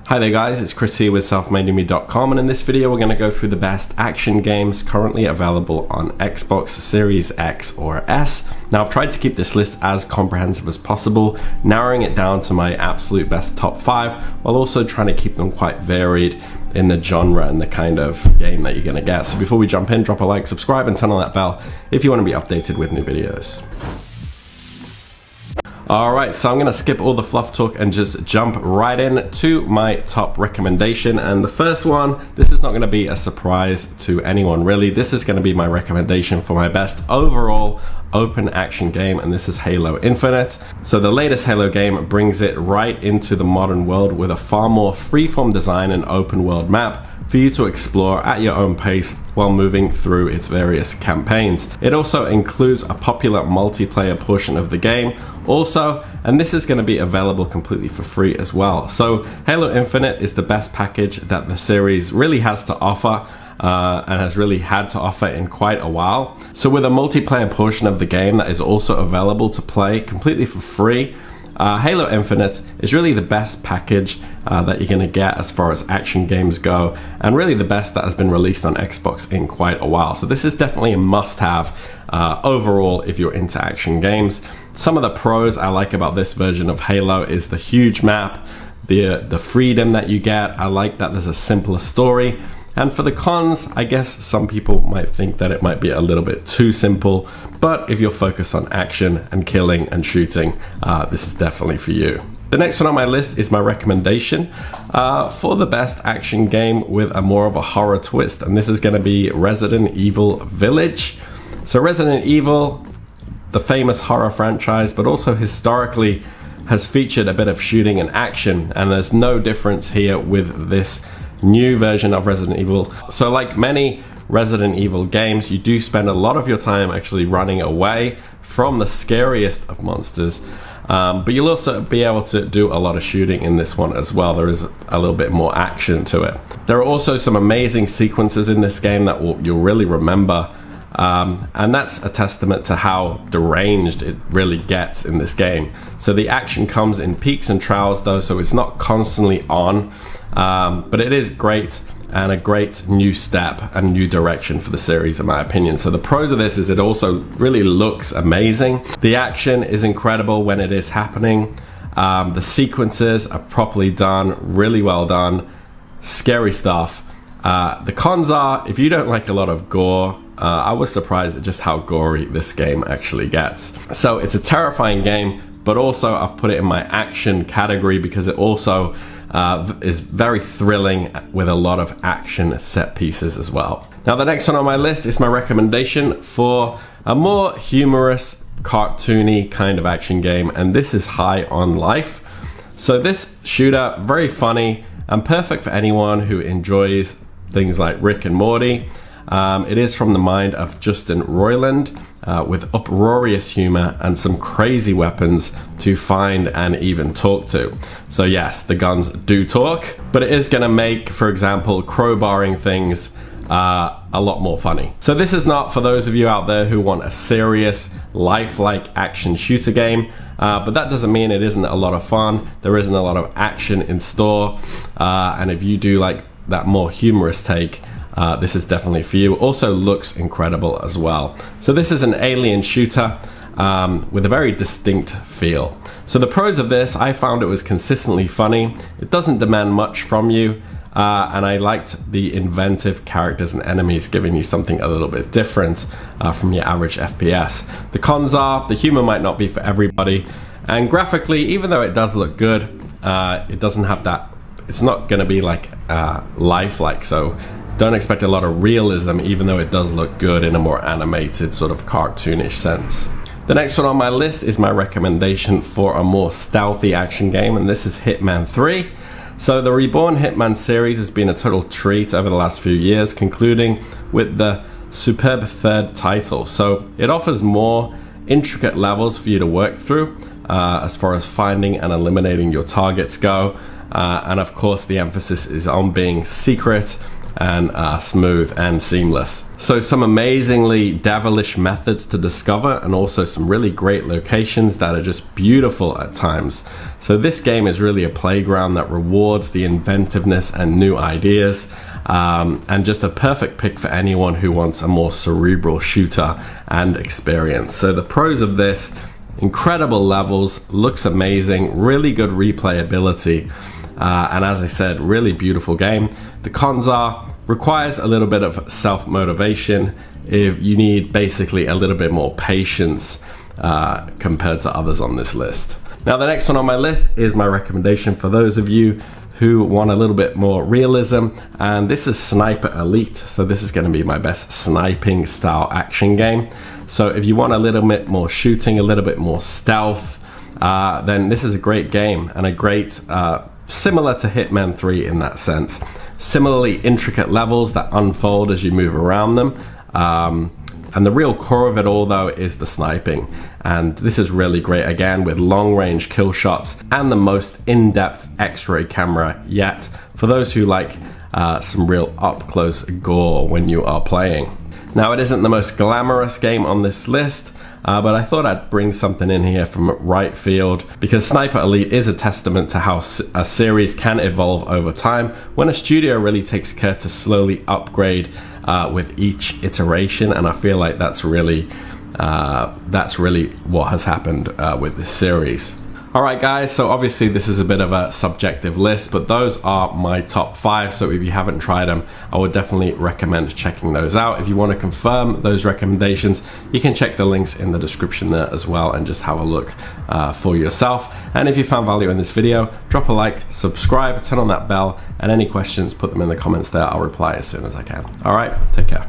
Hi there guys, it's Chris here with selfmademe.com, and in this video we're going to go through the best action games currently available on Xbox Series X or S. Now I've tried to keep this list as comprehensive as possible, narrowing it down to my absolute best top 5, while also trying to keep them quite varied in the genre and the kind of game that you're going to get. So before we jump in, drop a like, subscribe and turn on that bell if you want to be updated with new videos. Alright, so I'm going to skip all the fluff talk and just jump right in to my top recommendation. And the first one, this is not going to be a surprise to anyone really. This is going to be my recommendation for my best overall open action game, and this is Halo Infinite. So the latest Halo game brings it right into the modern world with a far more freeform design and open world map for you to explore at your own pace while moving through its various campaigns. It also includes a popular multiplayer portion of the game also, and this is going to be available completely for free as well. So Halo Infinite is the best package that the series really has to offer, and has really had to offer in quite a while. So with a multiplayer portion of the game that is also available to play completely for free, Halo Infinite is really the best package that you're going to get as far as action games go, and really the best that has been released on Xbox in quite a while. So this is definitely a must-have overall if you're into action games. Some of the pros I like about this version of Halo is the huge map, the freedom that you get. I like that there's a simpler story. And for the cons, I guess some people might think that it might be a little bit too simple, but if you're focused on action and killing and shooting, this is definitely for you. The next one on my list is my recommendation for the best action game with a more of a horror twist, and this is going to be Resident Evil Village. So Resident Evil, the famous horror franchise, but also historically has featured a bit of shooting and action, and there's no difference here with this new version of Resident Evil. So like many Resident Evil games, you do spend a lot of your time actually running away from the scariest of monsters, but you'll also be able to do a lot of shooting in this one as well. There is a little bit more action to it. There are also some amazing sequences in this game that you'll really remember, and that's a testament to how deranged it really gets in this game. So the action comes in peaks and troughs though, so it's not constantly on, but it is great and a great new step and new direction for the series in my opinion. So the pros of this is it also really looks amazing. The action is incredible when it is happening. The sequences are properly done, really well done, scary stuff. The cons are, if you don't like a lot of gore, I was surprised at just how gory this game actually gets. So it's a terrifying game, but also I've put it in my action category because it also is very thrilling with a lot of action set pieces as well. Now the next one on my list is my recommendation for a more humorous, cartoony kind of action game, and this is High on Life. So this shooter, very funny and perfect for anyone who enjoys things like Rick and Morty. It is from the mind of Justin Roiland, with uproarious humor and some crazy weapons to find and even talk to. So yes, the guns do talk, but it is going to make, for example, crowbarring things a lot more funny. So this is not for those of you out there who want a serious, lifelike action shooter game, but that doesn't mean it isn't a lot of fun. There isn't a lot of action in store, and if you do like that more humorous take, this is definitely for you. Also looks incredible as well. So this is an alien shooter with a very distinct feel. So the pros of this, I found it was consistently funny. It doesn't demand much from you, and I liked the inventive characters and enemies giving you something a little bit different from your average FPS. The cons are, the humor might not be for everybody, and graphically, even though it does look good, it doesn't have that, it's not going to be like lifelike, so don't expect a lot of realism, even though it does look good in a more animated sort of cartoonish sense. The next one on my list is my recommendation for a more stealthy action game, and this is Hitman 3. So the Reborn Hitman series has been a total treat over the last few years, concluding with the superb third title. So it offers more intricate levels for you to work through as far as finding and eliminating your targets go, and of course the emphasis is on being secret and smooth and seamless. So some amazingly devilish methods to discover, and also some really great locations that are just beautiful at times. So this game is really a playground that rewards the inventiveness and new ideas, and just a perfect pick for anyone who wants a more cerebral shooter and experience. So the pros of this: incredible levels, looks amazing, really good replayability, and as I said, really beautiful game. The cons are: requires a little bit of self-motivation. If you need basically a little bit more patience compared to others on this list. Now the next one on my list is my recommendation for those of you who want a little bit more realism, and this is Sniper Elite. So this is going to be my best sniping style action game. So if you want a little bit more shooting, a little bit more stealth, then this is a great game, and a great, similar to Hitman 3 in that sense. Similarly intricate levels that unfold as you move around them. And the real core of it all though is the sniping, and this is really great again with long range kill shots and the most in-depth x-ray camera yet for those who like some real up close gore when you are playing. Now it isn't the most glamorous game on this list, but I thought I'd bring something in here from right field, because Sniper Elite is a testament to how a series can evolve over time when a studio really takes care to slowly upgrade with each iteration, and I feel like that's really what has happened with this series. Alright guys, so obviously this is a bit of a subjective list, but those are my top 5, so if you haven't tried them, I would definitely recommend checking those out. If you want to confirm those recommendations, you can check the links in the description there as well and just have a look for yourself. And if you found value in this video, drop a like, subscribe, turn on that bell, and any questions, put them in the comments there. I'll reply as soon as I can. Alright, take care.